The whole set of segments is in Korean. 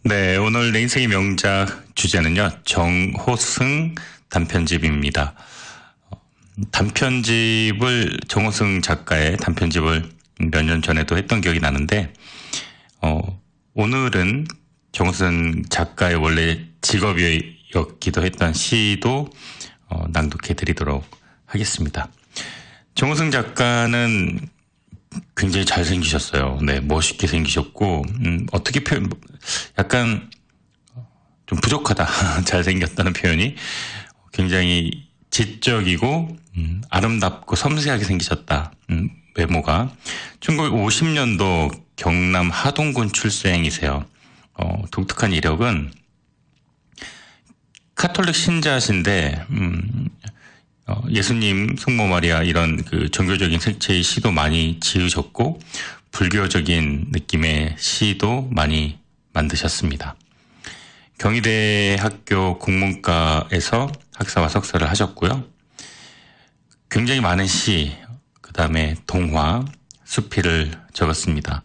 네, 오늘 내 인생의 명작 주제는요, 정호승 단편집입니다. 정호승 작가의 단편집을 몇 년 전에도 했던 기억이 나는데, 오늘은 정호승 작가의 원래 직업이었기도 했던 시도 낭독해 드리도록 하겠습니다. 정호승 작가는 굉장히 잘생기셨어요. 네, 멋있게 생기셨고, 어떻게 약간 좀 부족하다. 잘생겼다는 표현이 굉장히 지적이고, 아름답고 섬세하게 생기셨다. 외모가. 1950년도 경남 하동군 출생이세요. 독특한 이력은 카톨릭 신자신데, 예수님, 성모 마리아 이런 그 종교적인 색채의 시도 많이 지으셨고 불교적인 느낌의 시도 많이 만드셨습니다. 경희대학교 국문과에서 학사와 석사를 하셨고요. 굉장히 많은 시, 그 다음에 동화, 수필을 적었습니다.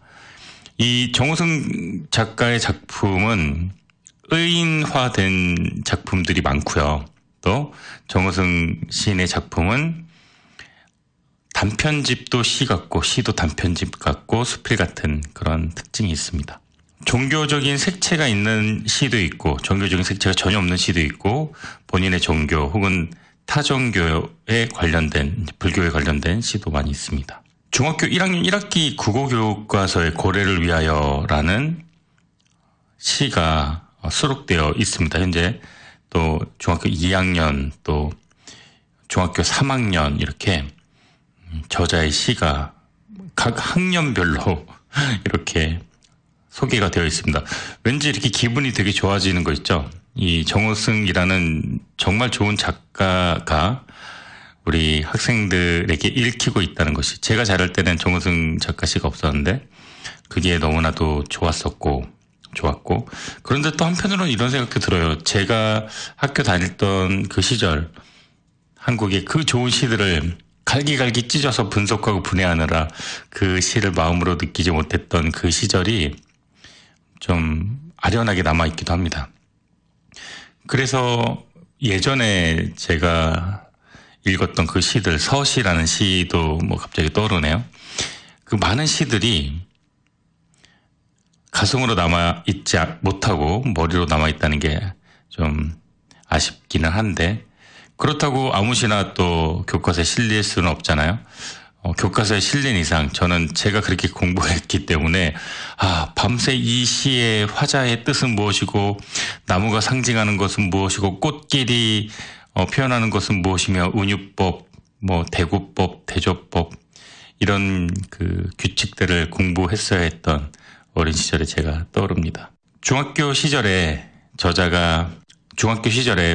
이 정호승 작가의 작품은 의인화된 작품들이 많고요. 또 정호승 시인의 작품은 단편집도 시 같고 시도 단편집 같고 수필 같은 그런 특징이 있습니다. 종교적인 색채가 있는 시도 있고 종교적인 색채가 전혀 없는 시도 있고 본인의 종교 혹은 타종교에 관련된 불교에 관련된 시도 많이 있습니다. 중학교 1학년 1학기 국어교과서의 고래를 위하여라는 시가 수록되어 있습니다. 현재 또 중학교 2학년 또 중학교 3학년 이렇게 저자의 시가 각 학년별로 이렇게 소개가 되어 있습니다. 왠지 이렇게 기분이 되게 좋아지는 거 있죠. 이 정호승이라는 정말 좋은 작가가 우리 학생들에게 읽히고 있다는 것이, 제가 자랄 때는 정호승 작가 시가 없었는데 그게 너무나도 좋았고 그런데 또 한편으로는 이런 생각도 들어요. 제가 학교 다녔던 그 시절 한국의 그 좋은 시들을 갈기갈기 찢어서 분석하고 분해하느라 그 시를 마음으로 느끼지 못했던 그 시절이 좀 아련하게 남아있기도 합니다. 그래서 예전에 제가 읽었던 그 시들, 서시라는 시도 뭐 갑자기 떠오르네요. 그 많은 시들이 가슴으로 남아있지 못하고 머리로 남아있다는 게 좀 아쉽기는 한데, 그렇다고 아무 시나 또 교과서에 실릴 수는 없잖아요. 교과서에 실린 이상 저는 제가 그렇게 공부했기 때문에 밤새 이 시의 화자의 뜻은 무엇이고 나무가 상징하는 것은 무엇이고 꽃길이 표현하는 것은 무엇이며 운유법, 뭐 대구법, 대조법 이런 그 규칙들을 공부했어야 했던 어린 시절에 제가 떠오릅니다. 중학교 시절에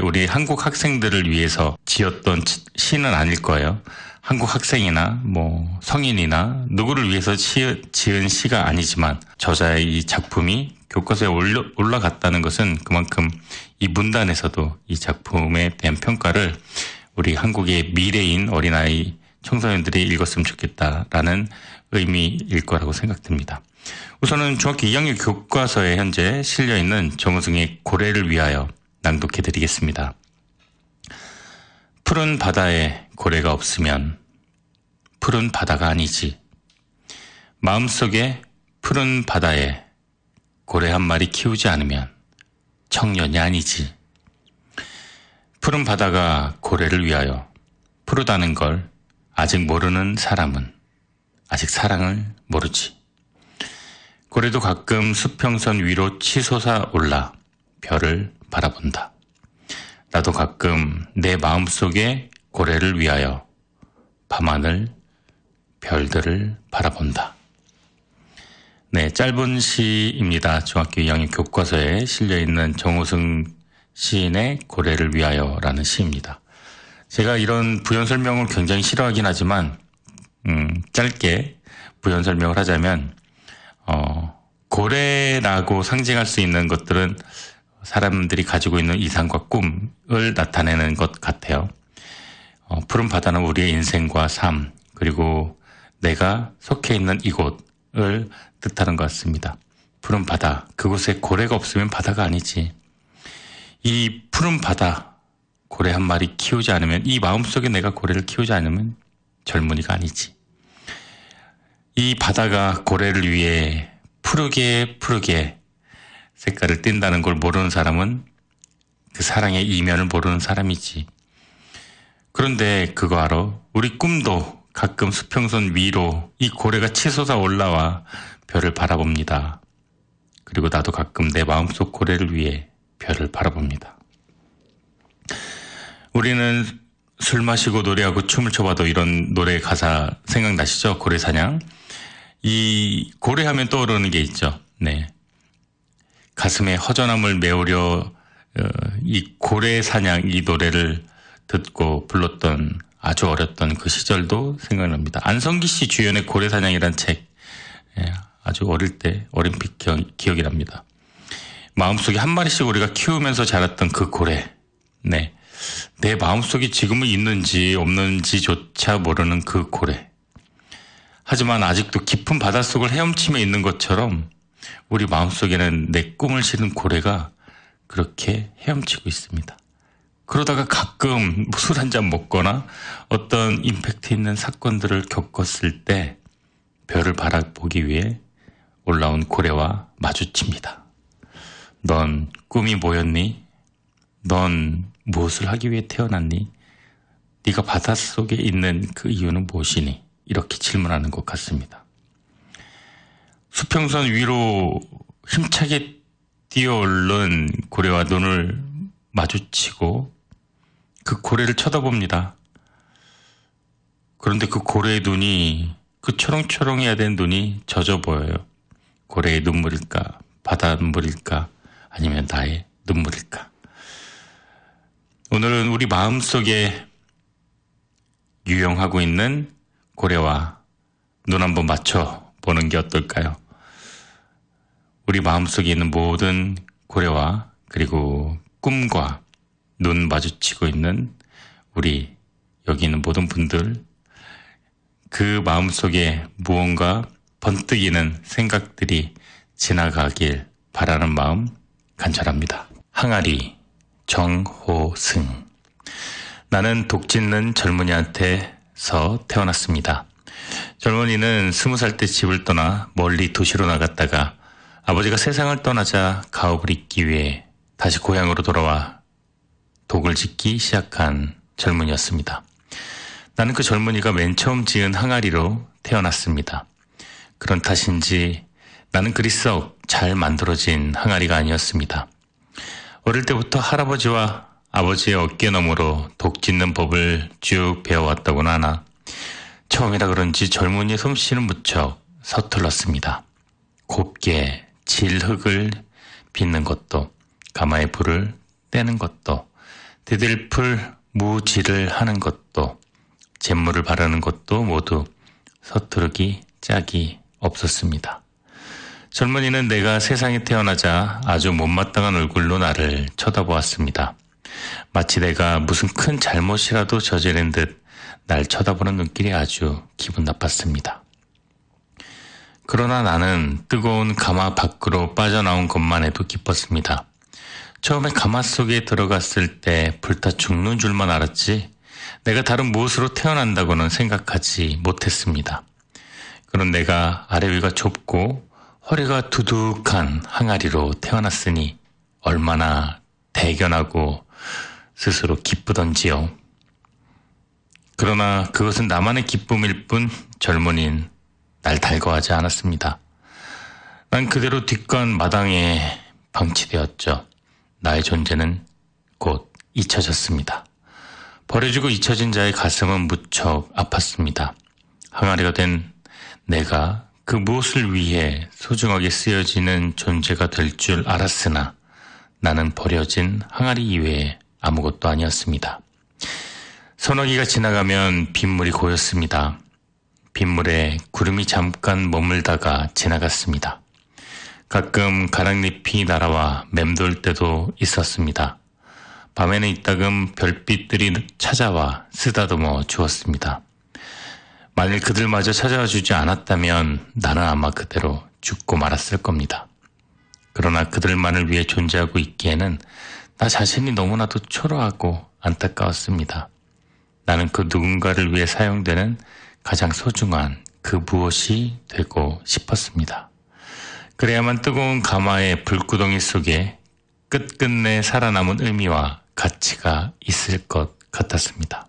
우리 한국 학생들을 위해서 지었던 시는 아닐 거예요. 한국 학생이나 뭐 성인이나 누구를 위해서 지은 시가 아니지만 저자의 이 작품이 교과서에 올라갔다는 것은 그만큼 이 문단에서도 이 작품에 대한 평가를 우리 한국의 미래인 어린아이 청소년들이 읽었으면 좋겠다라는 의미일 거라고 생각됩니다. 우선은 중학교 2학년 교과서에 현재 실려있는 정호승의 고래를 위하여 낭독해드리겠습니다. 푸른 바다에 고래가 없으면 푸른 바다가 아니지. 마음속에 푸른 바다에 고래 한 마리 키우지 않으면 청년이 아니지. 푸른 바다가 고래를 위하여 푸르다는 걸 아직 모르는 사람은 아직 사랑을 모르지. 고래도 가끔 수평선 위로 치솟아 올라 별을 바라본다. 나도 가끔 내 마음속에 고래를 위하여 밤하늘 별들을 바라본다. 네, 짧은 시입니다. 중학교 2학년 교과서에 실려있는 정호승 시인의 고래를 위하여라는 시입니다. 제가 이런 부연 설명을 굉장히 싫어하긴 하지만 짧게 부연 설명을 하자면 고래라고 상징할 수 있는 것들은 사람들이 가지고 있는 이상과 꿈을 나타내는 것 같아요. 푸른 바다는 우리의 인생과 삶, 그리고 내가 속해 있는 이곳을 뜻하는 것 같습니다. 푸른 바다, 그곳에 고래가 없으면 바다가 아니지. 이 푸른 바다, 고래 한 마리 키우지 않으면, 이 마음속에 내가 고래를 키우지 않으면 젊은이가 아니지. 이 바다가 고래를 위해 푸르게 색깔을 띈다는 걸 모르는 사람은 그 사랑의 이면을 모르는 사람이지. 그런데 그거 알아? 우리 꿈도 가끔 수평선 위로 이 고래가 치솟아 올라와 별을 바라봅니다. 그리고 나도 가끔 내 마음속 고래를 위해 별을 바라봅니다. 우리는 술 마시고 노래하고 춤을 춰봐도 이런 노래 가사 생각나시죠? 고래사냥. 이 고래하면 떠오르는 게 있죠. 네. 가슴에 허전함을 메우려 이 고래사냥 이 노래를 듣고 불렀던 아주 어렸던 그 시절도 생각납니다. 안성기 씨 주연의 고래사냥이란 책, 아주 어릴 때 어림픽 기억이 납니다. 마음속에 한 마리씩 우리가 키우면서 자랐던 그 고래, 네, 내 마음속에 지금은 있는지 없는지조차 모르는 그 고래. 하지만 아직도 깊은 바닷속을 헤엄치며 있는 것처럼 우리 마음속에는 내 꿈을 실은 고래가 그렇게 헤엄치고 있습니다. 그러다가 가끔 술 한잔 먹거나 어떤 임팩트 있는 사건들을 겪었을 때 별을 바라보기 위해 올라온 고래와 마주칩니다. 넌 꿈이 뭐였니? 넌 무엇을 하기 위해 태어났니? 네가 바닷속에 있는 그 이유는 무엇이니? 이렇게 질문하는 것 같습니다. 수평선 위로 힘차게 뛰어오른 고래와 눈을 마주치고 그 고래를 쳐다봅니다. 그런데 그 고래의 눈이, 그 초롱초롱해야 되는 눈이 젖어 보여요. 고래의 눈물일까? 바다 눈물일까? 아니면 나의 눈물일까? 오늘은 우리 마음속에 유영하고 있는 고래와 눈 한번 맞춰보는 게 어떨까요? 우리 마음속에 있는 모든 고래와 그리고 꿈과 눈 마주치고 있는 우리 여기 있는 모든 분들, 그 마음속에 무언가 번뜩이는 생각들이 지나가길 바라는 마음 간절합니다. 항아리, 정호승. 나는 독짓는 젊은이한테서 태어났습니다. 젊은이는 20살 때 집을 떠나 멀리 도시로 나갔다가 아버지가 세상을 떠나자 가업을 잇기 위해 다시 고향으로 돌아와 독을 짓기 시작한 젊은이였습니다. 나는 그 젊은이가 맨 처음 지은 항아리로 태어났습니다. 그런 탓인지 나는 그리 썩 잘 만들어진 항아리가 아니었습니다. 어릴 때부터 할아버지와 아버지의 어깨너머로 독 짓는 법을 쭉 배워왔다고나 하나 처음이라 그런지 젊은이의 솜씨는 무척 서툴렀습니다. 곱게 질흙을 빚는 것도, 가마에 불을 떼는 것도, 디딜풀 무질을 하는 것도, 잿물을 바르는 것도 모두 서투르기 짝이 없었습니다. 젊은이는 내가 세상에 태어나자 아주 못마땅한 얼굴로 나를 쳐다보았습니다. 마치 내가 무슨 큰 잘못이라도 저지른 듯 날 쳐다보는 눈길이 아주 기분 나빴습니다. 그러나 나는 뜨거운 가마 밖으로 빠져나온 것만 해도 기뻤습니다. 처음에 가마 속에 들어갔을 때 불타 죽는 줄만 알았지 내가 다른 무엇으로 태어난다고는 생각하지 못했습니다. 그런 내가 아래 위가 좁고 허리가 두둑한 항아리로 태어났으니 얼마나 대견하고 스스로 기쁘던지요. 그러나 그것은 나만의 기쁨일 뿐 젊은이는 날 달궈하지 않았습니다. 난 그대로 뒷간 마당에 방치되었죠. 나의 존재는 곧 잊혀졌습니다. 버려지고 잊혀진 자의 가슴은 무척 아팠습니다. 항아리가 된 내가 그 무엇을 위해 소중하게 쓰여지는 존재가 될 줄 알았으나 나는 버려진 항아리 이외에 아무것도 아니었습니다. 소나기가 지나가면 빗물이 고였습니다. 빗물에 구름이 잠깐 머물다가 지나갔습니다. 가끔 가랑잎이 날아와 맴돌 때도 있었습니다. 밤에는 이따금 별빛들이 찾아와 쓰다듬어 주었습니다. 만일 그들마저 찾아와 주지 않았다면 나는 아마 그대로 죽고 말았을 겁니다. 그러나 그들만을 위해 존재하고 있기에는 나 자신이 너무나도 초라하고 안타까웠습니다. 나는 그 누군가를 위해 사용되는 가장 소중한 그 무엇이 되고 싶었습니다. 그래야만 뜨거운 가마의 불구덩이 속에 끝끝내 살아남은 의미와 가치가 있을 것 같았습니다.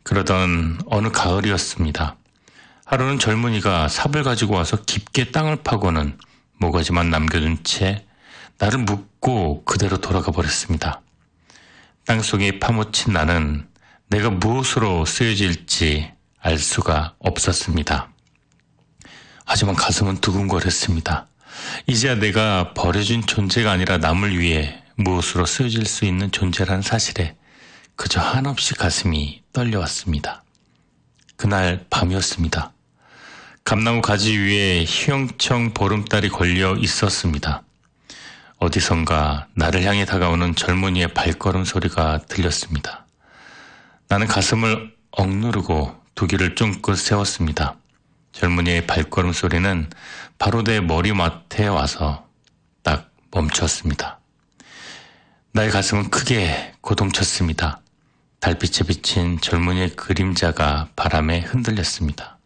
그러던 어느 가을이었습니다. 하루는 젊은이가 삽을 가지고 와서 깊게 땅을 파고는 모가지만 남겨둔 채 나를 묻고 그대로 돌아가 버렸습니다. 땅속에 파묻힌 나는 내가 무엇으로 쓰여질지 알 수가 없었습니다. 하지만 가슴은 두근거렸습니다. 이제야 내가 버려진 존재가 아니라 남을 위해 무엇으로 쓰여질 수 있는 존재라는 사실에 그저 한없이 가슴이 떨려왔습니다. 그날 밤이었습니다. 감나무 가지 위에 휘영청 보름달이 걸려 있었습니다. 어디선가 나를 향해 다가오는 젊은이의 발걸음 소리가 들렸습니다. 나는 가슴을 억누르고 두 귀를 쫑긋 세웠습니다. 젊은이의 발걸음 소리는 바로 내 머리맡에 와서 딱 멈췄습니다. 나의 가슴은 크게 고동쳤습니다. 달빛에 비친 젊은이의 그림자가 바람에 흔들렸습니다.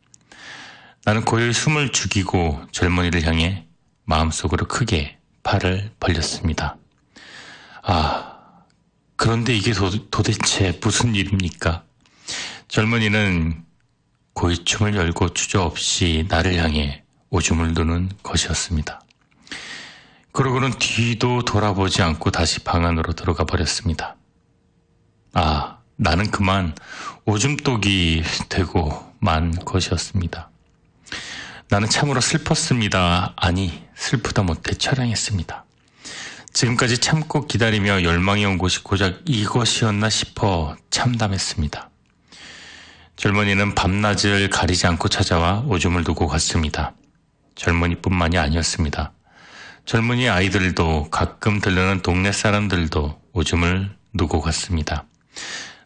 나는 고요히 숨을 죽이고 젊은이를 향해 마음속으로 크게 팔을 벌렸습니다. 그런데 이게 도대체 무슨 일입니까? 젊은이는 고이춤을 열고 주저없이 나를 향해 오줌을 누는 것이었습니다. 그러고는 뒤도 돌아보지 않고 다시 방 안으로 들어가 버렸습니다. 나는 그만 오줌독이 되고 만 것이었습니다. 나는 참으로 슬펐습니다. 아니, 슬프다 못해 처량했습니다. 지금까지 참고 기다리며 열망이 온 곳이 고작 이것이었나 싶어 참담했습니다. 젊은이는 밤낮을 가리지 않고 찾아와 오줌을 두고 갔습니다. 젊은이뿐만이 아니었습니다. 젊은이 아이들도 가끔 들르는 동네 사람들도 오줌을 누고 갔습니다.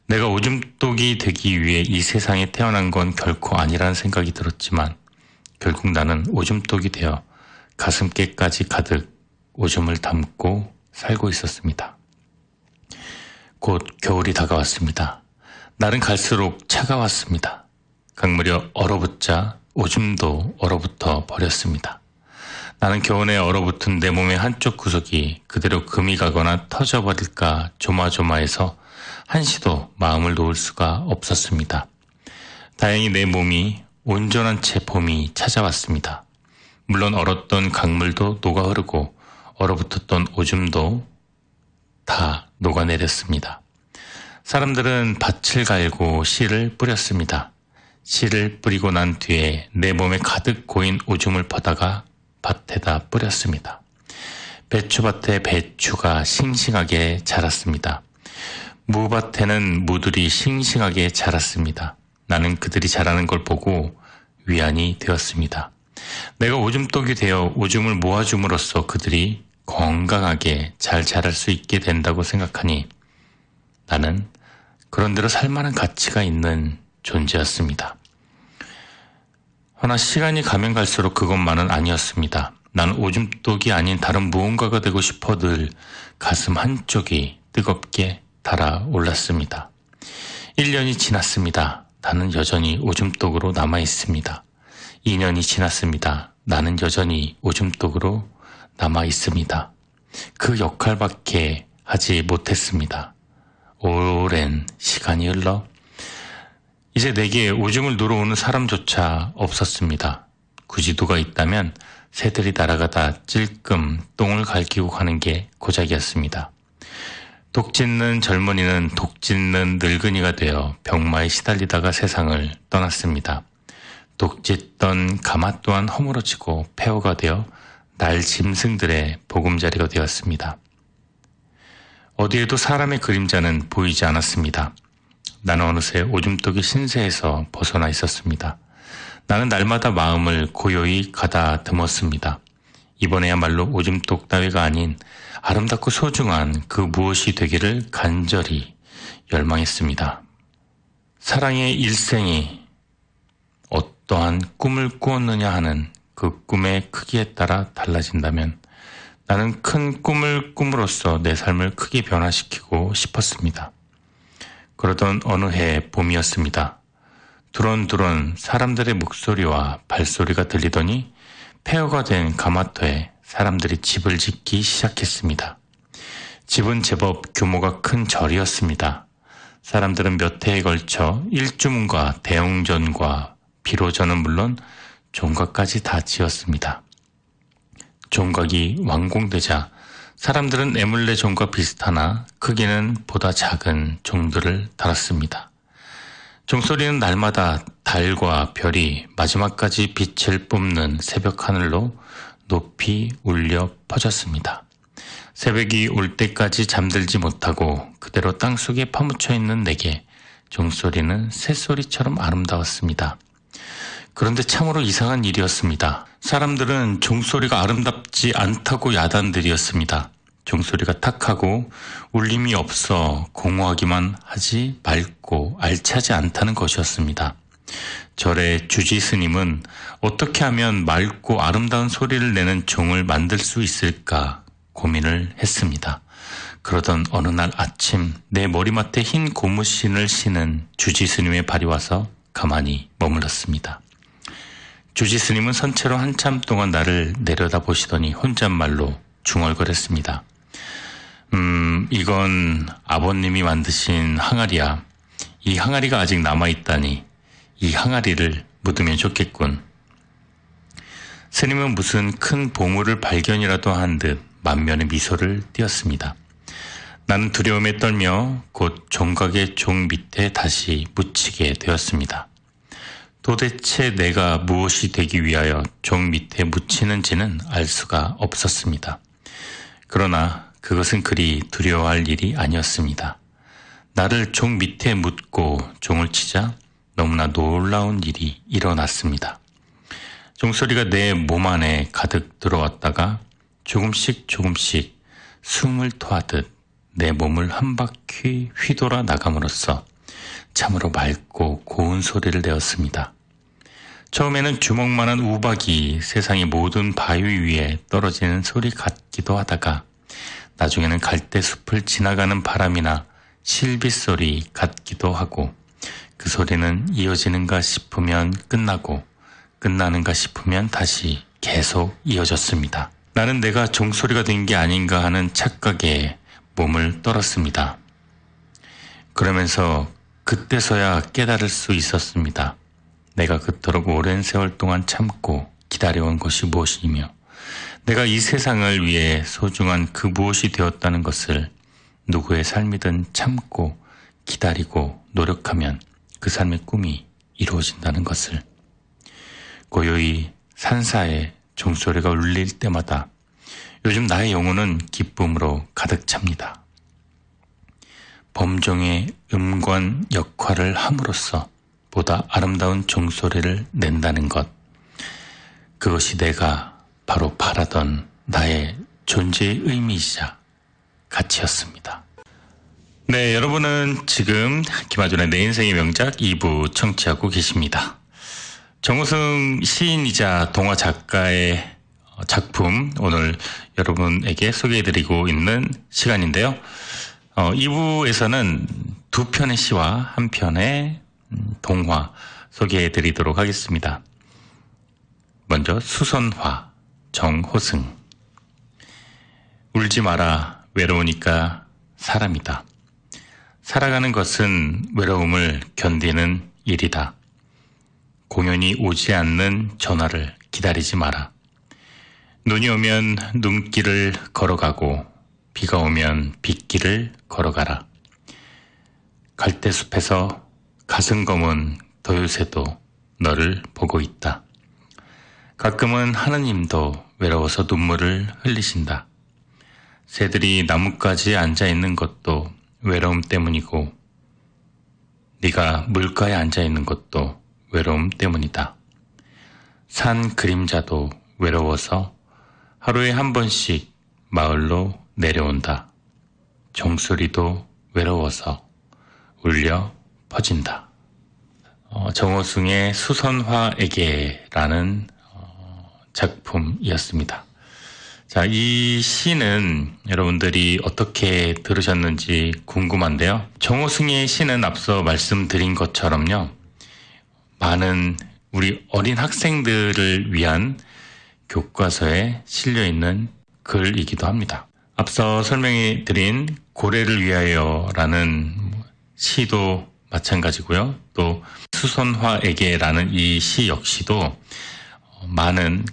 내가 오줌독이 되기 위해 이 세상에 태어난 건 결코 아니라는 생각이 들었지만 결국 나는 오줌독이 되어 가슴께까지 가득 오줌을 담고 살고 있었습니다. 곧 겨울이 다가왔습니다. 날은 갈수록 차가웠습니다. 강물이 얼어붙자 오줌도 얼어붙어 버렸습니다. 나는 겨우내 얼어붙은 내 몸의 한쪽 구석이 그대로 금이 가거나 터져버릴까 조마조마해서 한시도 마음을 놓을 수가 없었습니다. 다행히 내 몸이 온전한 채 봄이 찾아왔습니다. 물론 얼었던 강물도 녹아 흐르고 얼어붙었던 오줌도 다 녹아내렸습니다. 사람들은 밭을 갈고 씨를 뿌렸습니다. 씨를 뿌리고 난 뒤에 내 몸에 가득 고인 오줌을 퍼다가 밭에다 뿌렸습니다. 배추밭에 배추가 싱싱하게 자랐습니다. 무밭에는 무들이 싱싱하게 자랐습니다. 나는 그들이 자라는 걸 보고 위안이 되었습니다. 내가 오줌독이 되어 오줌을 모아줌으로써 그들이 건강하게 잘 자랄 수 있게 된다고 생각하니 나는 그런대로 살만한 가치가 있는 존재였습니다. 허나 시간이 가면 갈수록 그것만은 아니었습니다. 나는 오줌독이 아닌 다른 무언가가 되고 싶어 늘 가슴 한쪽이 뜨겁게 달아올랐습니다. 1년이 지났습니다. 나는 여전히 오줌독으로 남아있습니다. 2년이 지났습니다. 나는 여전히 오줌독으로 남아있습니다. 그 역할밖에 하지 못했습니다. 오랜 시간이 흘러 이제 내게 오줌을 누러 오는 사람조차 없었습니다. 굳이 누가 있다면 새들이 날아가다 찔끔 똥을 갈기고 가는 게 고작이었습니다. 독짓는 젊은이는 독짓는 늙은이가 되어 병마에 시달리다가 세상을 떠났습니다. 독짓던 가마 또한 허물어지고 폐허가 되어 날 짐승들의 보금자리가 되었습니다. 어디에도 사람의 그림자는 보이지 않았습니다. 나는 어느새 오줌독의 신세에서 벗어나 있었습니다. 나는 날마다 마음을 고요히 가다듬었습니다. 이번에야말로 오줌독 따위가 아닌 아름답고 소중한 그 무엇이 되기를 간절히 열망했습니다. 사랑의 일생이 어떠한 꿈을 꾸었느냐 하는 그 꿈의 크기에 따라 달라진다면 나는 큰 꿈을 꿈으로써 내 삶을 크게 변화시키고 싶었습니다. 그러던 어느 해 봄이었습니다. 두런두런 사람들의 목소리와 발소리가 들리더니 폐허가 된 가마터에 사람들이 집을 짓기 시작했습니다. 집은 제법 규모가 큰 절이었습니다. 사람들은 몇 해에 걸쳐 일주문과 대웅전과 비로전은 물론 종각까지 다 지었습니다. 종각이 완공되자 사람들은 애물레 종과 비슷하나 크기는 보다 작은 종들을 달았습니다. 종소리는 날마다 달과 별이 마지막까지 빛을 뿜는 새벽 하늘로 높이 울려 퍼졌습니다. 새벽이 올 때까지 잠들지 못하고 그대로 땅속에 파묻혀 있는 내게 종소리는 새소리처럼 아름다웠습니다. 그런데 참으로 이상한 일이었습니다. 사람들은 종소리가 아름답지 않다고 야단들이었습니다. 종소리가 탁하고 울림이 없어 공허하기만 하지 맑고 알차지 않다는 것이었습니다. 절의 주지 스님은 어떻게 하면 맑고 아름다운 소리를 내는 종을 만들 수 있을까 고민을 했습니다. 그러던 어느 날 아침 내 머리맡에 흰 고무신을 신은 주지 스님의 발이 와서 가만히 머물렀습니다. 주지 스님은 선체로 한참 동안 나를 내려다보시더니 혼잣말로 중얼거렸습니다. 이건 아버님이 만드신 항아리야. 이 항아리가 아직 남아있다니 이 항아리를 묻으면 좋겠군. 스님은 무슨 큰 보물을 발견이라도 한 듯 만면의 미소를 띄었습니다. 나는 두려움에 떨며 곧 종각의 종 밑에 다시 묻히게 되었습니다. 도대체 내가 무엇이 되기 위하여 종 밑에 묻히는지는 알 수가 없었습니다. 그러나 그것은 그리 두려워할 일이 아니었습니다. 나를 종 밑에 묻고 종을 치자 너무나 놀라운 일이 일어났습니다. 종소리가 내 몸 안에 가득 들어왔다가 조금씩 숨을 토하듯 내 몸을 한 바퀴 휘돌아 나감으로써 참으로 맑고 고운 소리를 내었습니다. 처음에는 주먹만한 우박이 세상의 모든 바위 위에 떨어지는 소리 같기도 하다가 나중에는 갈대숲을 지나가는 바람이나 실빗소리 같기도 하고 그 소리는 이어지는가 싶으면 끝나고 끝나는가 싶으면 다시 계속 이어졌습니다. 나는 내가 종소리가 된 게 아닌가 하는 착각에 몸을 떨었습니다. 그러면서 그때서야 깨달을 수 있었습니다. 내가 그토록 오랜 세월 동안 참고 기다려온 것이 무엇이며 내가 이 세상을 위해 소중한 그 무엇이 되었다는 것을 누구의 삶이든 참고 기다리고 노력하면 그 삶의 꿈이 이루어진다는 것을 고요히 산사에 종소리가 울릴 때마다 요즘 나의 영혼은 기쁨으로 가득 찹니다. 범종의 음관 역할을 함으로써 보다 아름다운 종소리를 낸다는 것, 그것이 내가 바로 바라던 나의 존재의 의미이자 가치였습니다. 네, 여러분은 지금 김아준의 내 인생의 명작 2부 청취하고 계십니다. 정우승 시인이자 동화 작가의 작품 오늘 여러분에게 소개해드리고 있는 시간인데요. 2부에서는 두 편의 시와 한 편의 동화 소개해드리도록 하겠습니다. 먼저 수선화 정호승. 울지 마라 외로우니까 사람이다. 살아가는 것은 외로움을 견디는 일이다. 공연이 오지 않는 전화를 기다리지 마라. 눈이 오면 눈길을 걸어가고 비가 오면 빗길을 걸어가라. 갈대숲에서 가슴 검은 도요새도 너를 보고 있다. 가끔은 하느님도 외로워서 눈물을 흘리신다. 새들이 나뭇가지에 앉아있는 것도 외로움 때문이고 네가 물가에 앉아있는 것도 외로움 때문이다. 산 그림자도 외로워서 하루에 한 번씩 마을로 내려온다. 종소리도 외로워서 울려 퍼진다. 정호승의 수선화에게라는 작품이었습니다. 자, 이 시는 여러분들이 어떻게 들으셨는지 궁금한데요. 정호승의 시는 앞서 말씀드린 것처럼요. 많은 우리 어린 학생들을 위한 교과서에 실려있는 글이기도 합니다. 앞서 설명해 드린 고래를 위하여라는 시도 마찬가지고요. 또 수선화에게라는 이 시 역시도 많은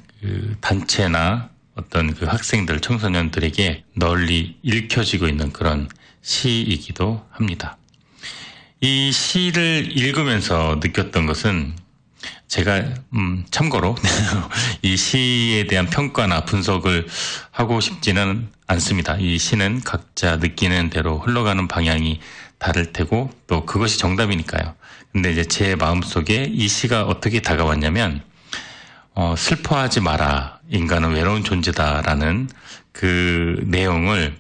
단체나 어떤 그 학생들, 청소년들에게 널리 읽혀지고 있는 그런 시이기도 합니다. 이 시를 읽으면서 느꼈던 것은 제가 참고로 이 시에 대한 평가나 분석을 하고 싶지는 않습니다. 이 시는 각자 느끼는 대로 흘러가는 방향이 다를 테고 또 그것이 정답이니까요. 근데 이제 제 마음속에 이 시가 어떻게 다가왔냐면 슬퍼하지 마라. 인간은 외로운 존재다라는 그 내용을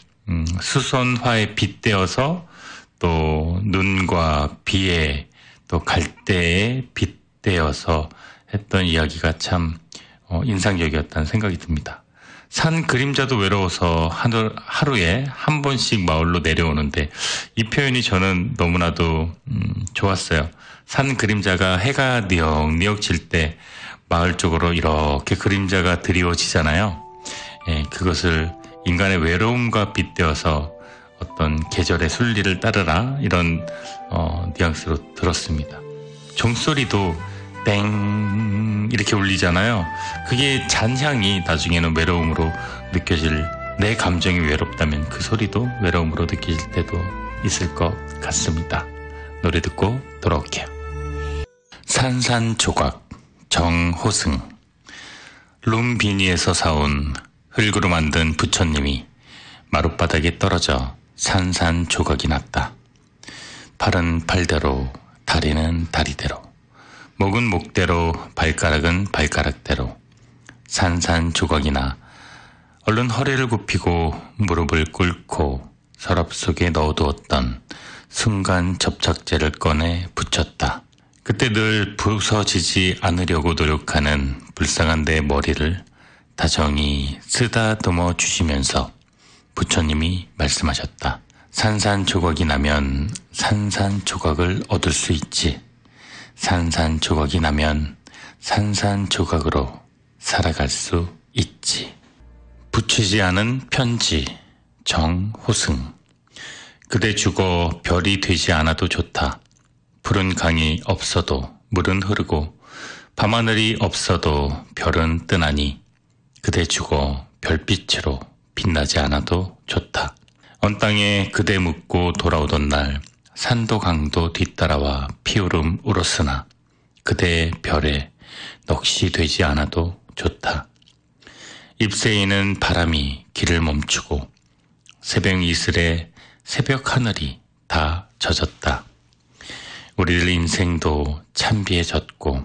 수선화에 빗대어서 또 눈과 비에 또 갈대에 빗대어서 했던 이야기가 참 인상적이었다는 생각이 듭니다. 산 그림자도 외로워서 하루에 한 번씩 마을로 내려오는데 이 표현이 저는 너무나도 좋았어요. 산 그림자가 해가 뉘역뉘역 질 때 마을 쪽으로 이렇게 그림자가 드리워지잖아요. 예, 그것을 인간의 외로움과 빗대어서 어떤 계절의 순리를 따르라 이런 뉘앙스로 들었습니다. 종소리도 땡 이렇게 울리잖아요. 그게 잔향이 나중에는 외로움으로 느껴질, 내 감정이 외롭다면 그 소리도 외로움으로 느껴질 때도 있을 것 같습니다. 노래 듣고 돌아올게요. 산산조각 정호승. 룸비니에서 사온 흙으로 만든 부처님이 마룻바닥에 떨어져 산산조각이 났다. 팔은 팔대로, 다리는 다리대로, 목은 목대로, 발가락은 발가락대로 산산조각이 나 얼른 허리를 굽히고 무릎을 꿇고 서랍 속에 넣어두었던 순간 접착제를 꺼내 붙였다. 그때 늘 부서지지 않으려고 노력하는 불쌍한 내 머리를 다정히 쓰다듬어 주시면서 부처님이 말씀하셨다. 산산조각이 나면 산산조각을 얻을 수 있지. 산산조각이 나면 산산조각으로 살아갈 수 있지. 붙이지 않은 편지 정호승. 그대 죽어 별이 되지 않아도 좋다. 푸른 강이 없어도 물은 흐르고 밤하늘이 없어도 별은 뜨나니 그대 죽어 별빛으로 빛나지 않아도 좋다. 언 땅에 그대 묻고 돌아오던 날 산도 강도 뒤따라와 피오름 울었으나 그대의 별에 넋이 되지 않아도 좋다. 잎새이는 바람이 길을 멈추고 새벽 이슬에 새벽 하늘이 다 젖었다. 우리들 인생도 찬비해졌고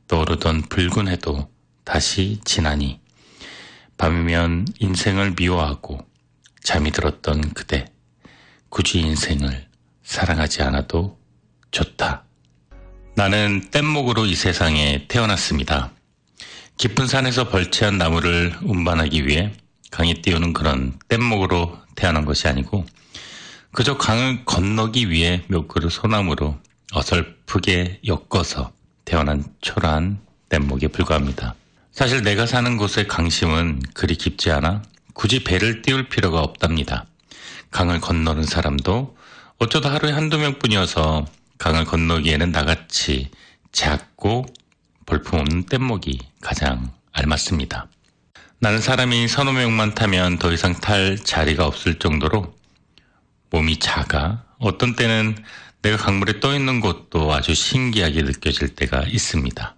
떠오르던 붉은 해도 다시 지나니 밤이면 인생을 미워하고 잠이 들었던 그대, 굳이 인생을 사랑하지 않아도 좋다. 나는 뗏목으로 이 세상에 태어났습니다. 깊은 산에서 벌채한 나무를 운반하기 위해 강에 띄우는 그런 뗏목으로 태어난 것이 아니고 그저 강을 건너기 위해 몇 그루 소나무로 어설프게 엮어서 태어난 초라한 뗏목에 불과합니다. 사실 내가 사는 곳의 강심은 그리 깊지 않아 굳이 배를 띄울 필요가 없답니다. 강을 건너는 사람도 어쩌다 하루에 한두 명뿐이어서 강을 건너기에는 나같이 작고 볼품없는 뗏목이 가장 알맞습니다. 나는 사람이 서너 명만 타면 더 이상 탈 자리가 없을 정도로 몸이 작아 어떤 때는 내가 강물에 떠있는 것도 아주 신기하게 느껴질 때가 있습니다.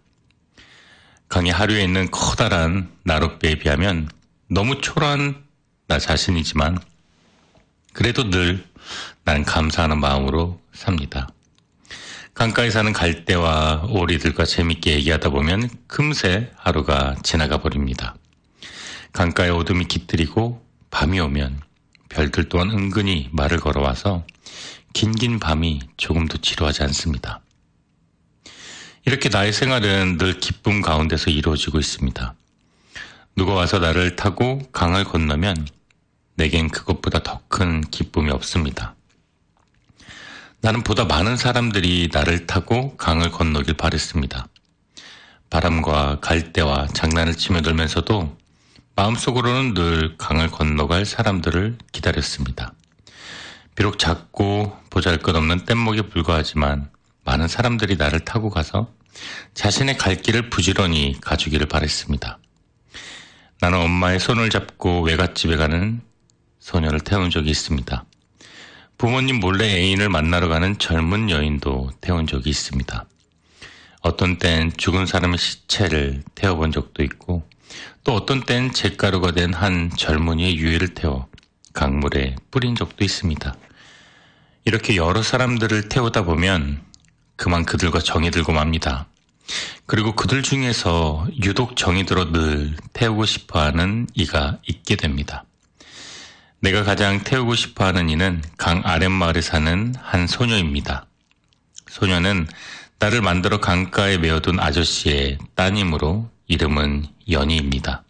강의 하류에 있는 커다란 나룻배에 비하면 너무 초라한 나 자신이지만 그래도 늘 난 감사하는 마음으로 삽니다. 강가에 사는 갈대와 오리들과 재밌게 얘기하다 보면 금세 하루가 지나가 버립니다. 강가에 어둠이 깃들이고 밤이 오면 별들 또한 은근히 말을 걸어와서 긴긴 밤이 조금도 지루하지 않습니다. 이렇게 나의 생활은 늘 기쁨 가운데서 이루어지고 있습니다. 누가 와서 나를 타고 강을 건너면 내겐 그것보다 더 큰 기쁨이 없습니다. 나는 보다 많은 사람들이 나를 타고 강을 건너길 바랬습니다. 바람과 갈대와 장난을 치며 놀면서도 마음속으로는 늘 강을 건너갈 사람들을 기다렸습니다. 비록 작고 보잘것없는 뗏목에 불과하지만 많은 사람들이 나를 타고 가서 자신의 갈 길을 부지런히 가주기를 바랬습니다. 나는 엄마의 손을 잡고 외갓집에 가는 소녀를 태운 적이 있습니다. 부모님 몰래 애인을 만나러 가는 젊은 여인도 태운 적이 있습니다. 어떤 땐 죽은 사람의 시체를 태워본 적도 있고 또 어떤 땐 잿가루가 된 한 젊은이의 유해를 태워 강물에 뿌린 적도 있습니다. 이렇게 여러 사람들을 태우다 보면 그만 그들과 정이 들고 맙니다. 그리고 그들 중에서 유독 정이 들어 늘 태우고 싶어하는 이가 있게 됩니다. 내가 가장 태우고 싶어하는 이는 강 아랫마을에 사는 한 소녀입니다. 소녀는 나를 만들어 강가에 메어둔 아저씨의 따님으로 이름은 연희입니다.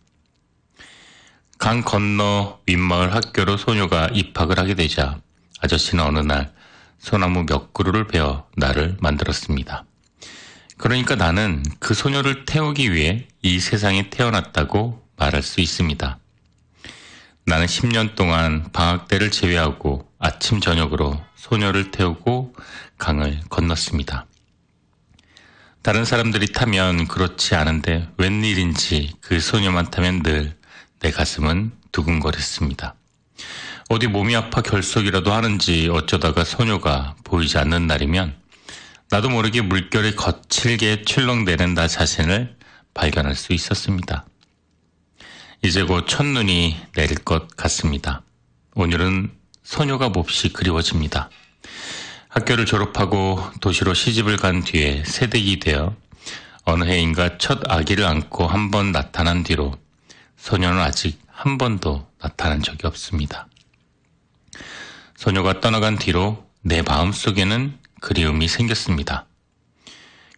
강 건너 윗마을 학교로 소녀가 입학을 하게 되자 아저씨는 어느 날 소나무 몇 그루를 베어 나를 만들었습니다. 그러니까 나는 그 소녀를 태우기 위해 이 세상에 태어났다고 말할 수 있습니다. 나는 10년 동안 방학 때를 제외하고 아침 저녁으로 소녀를 태우고 강을 건넜습니다. 다른 사람들이 타면 그렇지 않은데 웬일인지 그 소녀만 타면 늘 내 가슴은 두근거렸습니다. 어디 몸이 아파 결석이라도 하는지 어쩌다가 소녀가 보이지 않는 날이면 나도 모르게 물결에 거칠게 출렁대는 나 자신을 발견할 수 있었습니다. 이제 곧 첫눈이 내릴 것 같습니다. 오늘은 소녀가 몹시 그리워집니다. 학교를 졸업하고 도시로 시집을 간 뒤에 새댁이 되어 어느 해인가 첫 아기를 안고 한 번 나타난 뒤로 소녀는 아직 한 번도 나타난 적이 없습니다. 소녀가 떠나간 뒤로 내 마음속에는 그리움이 생겼습니다.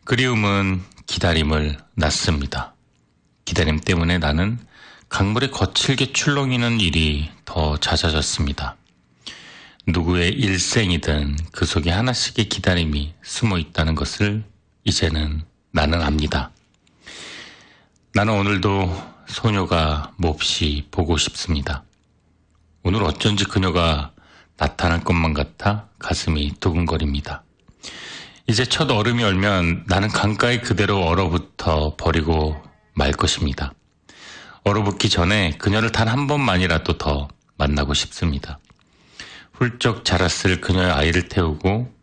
그리움은 기다림을 낳습니다. 기다림 때문에 나는 강물에 거칠게 출렁이는 일이 더 잦아졌습니다. 누구의 일생이든 그 속에 하나씩의 기다림이 숨어 있다는 것을 이제는 나는 압니다. 나는 오늘도 소녀가 몹시 보고 싶습니다. 오늘 어쩐지 그녀가 나타날 것만 같아 가슴이 두근거립니다. 이제 첫 얼음이 얼면 나는 강가에 그대로 얼어붙어 버리고 말 것입니다. 얼어붙기 전에 그녀를 단 한 번만이라도 더 만나고 싶습니다. 훌쩍 자랐을 그녀의 아이를 태우고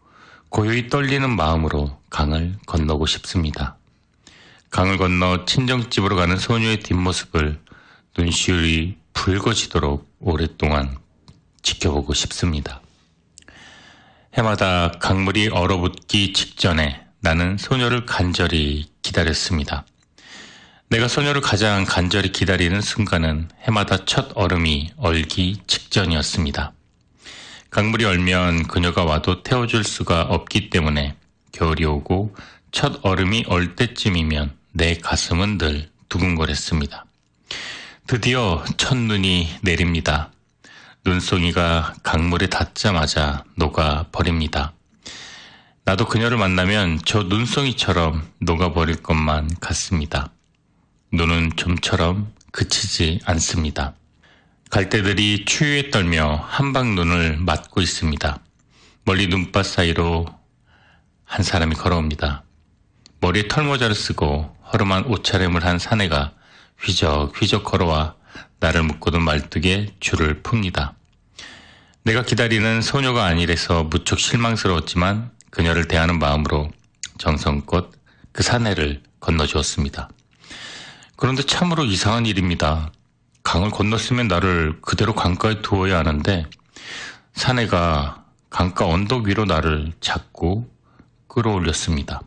고요히 떨리는 마음으로 강을 건너고 싶습니다. 강을 건너 친정집으로 가는 소녀의 뒷모습을 눈시울이 붉어지도록 오랫동안 지켜보고 싶습니다. 해마다 강물이 얼어붙기 직전에 나는 소녀를 간절히 기다렸습니다. 내가 소녀를 가장 간절히 기다리는 순간은 해마다 첫 얼음이 얼기 직전이었습니다. 강물이 얼면 그녀가 와도 태워줄 수가 없기 때문에 겨울이 오고 첫 얼음이 얼 때쯤이면 내 가슴은 늘 두근거렸습니다. 드디어 첫눈이 내립니다. 눈송이가 강물에 닿자마자 녹아버립니다. 나도 그녀를 만나면 저 눈송이처럼 녹아버릴 것만 같습니다. 눈은 좀처럼 그치지 않습니다. 갈대들이 추위에 떨며 한방눈을 맞고 있습니다. 멀리 눈밭 사이로 한 사람이 걸어옵니다. 머리에 털모자를 쓰고 허름한 옷차림을 한 사내가 휘적휘적 걸어와 나를 묶어둔 말뚝에 줄을 풉니다. 내가 기다리는 소녀가 아니래서 무척 실망스러웠지만 그녀를 대하는 마음으로 정성껏 그 사내를 건너주었습니다. 그런데 참으로 이상한 일입니다. 강을 건넜으면 나를 그대로 강가에 두어야 하는데 사내가 강가 언덕 위로 나를 자꾸 끌어올렸습니다.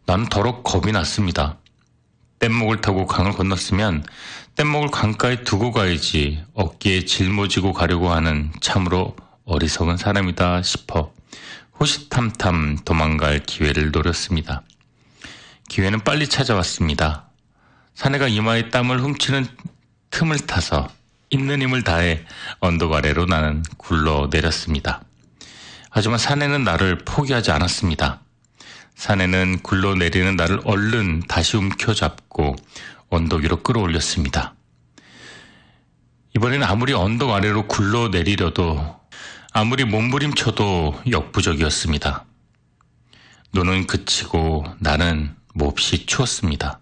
나는 더럽 겁이 났습니다. 뗏목을 타고 강을 건넜으면 뗏목을 강가에 두고 가야지 어깨에 짊어지고 가려고 하는 참으로 어리석은 사람이다 싶어 호시탐탐 도망갈 기회를 노렸습니다. 기회는 빨리 찾아왔습니다. 사내가 이마에 땀을 훔치는 틈을 타서 있는 힘을 다해 언덕 아래로 나는 굴러내렸습니다. 하지만 사내는 나를 포기하지 않았습니다. 사내는 굴러내리는 나를 얼른 다시 움켜잡고 언덕 위로 끌어올렸습니다. 이번에는 아무리 언덕 아래로 굴러내리려도 아무리 몸부림쳐도 역부족이었습니다. 눈은 그치고 나는 몹시 추웠습니다.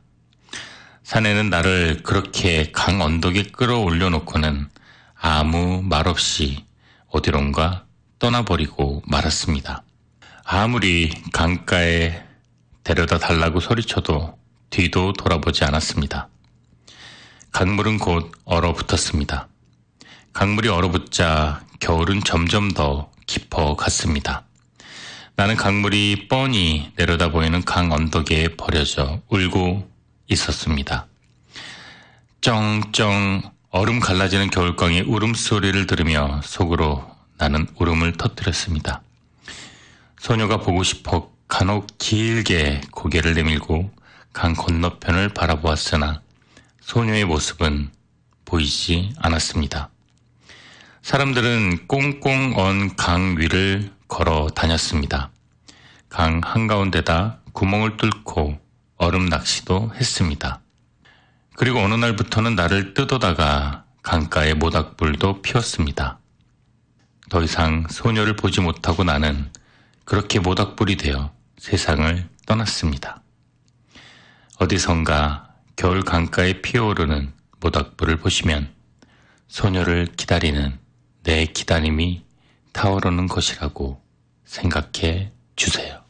사내는 나를 그렇게 강 언덕에 끌어올려 놓고는 아무 말 없이 어디론가 떠나버리고 말았습니다. 아무리 강가에 데려다 달라고 소리쳐도 뒤도 돌아보지 않았습니다. 강물은 곧 얼어붙었습니다. 강물이 얼어붙자 겨울은 점점 더 깊어갔습니다. 나는 강물이 뻔히 내려다 보이는 강 언덕에 버려져 울고 있었습니다. 쩡쩡 얼음 갈라지는 겨울강의 울음소리를 들으며 속으로 나는 울음을 터뜨렸습니다. 소녀가 보고 싶어 간혹 길게 고개를 내밀고 강 건너편을 바라보았으나 소녀의 모습은 보이지 않았습니다. 사람들은 꽁꽁 언 강 위를 걸어 다녔습니다. 강 한가운데다 구멍을 뚫고 얼음 낚시도 했습니다. 그리고 어느 날부터는 나를 뜯어다가 강가에 모닥불도 피웠습니다. 더 이상 소녀를 보지 못하고 나는 그렇게 모닥불이 되어 세상을 떠났습니다. 어디선가 겨울 강가에 피어오르는 모닥불을 보시면 소녀를 기다리는 내 기다림이 타오르는 것이라고 생각해 주세요.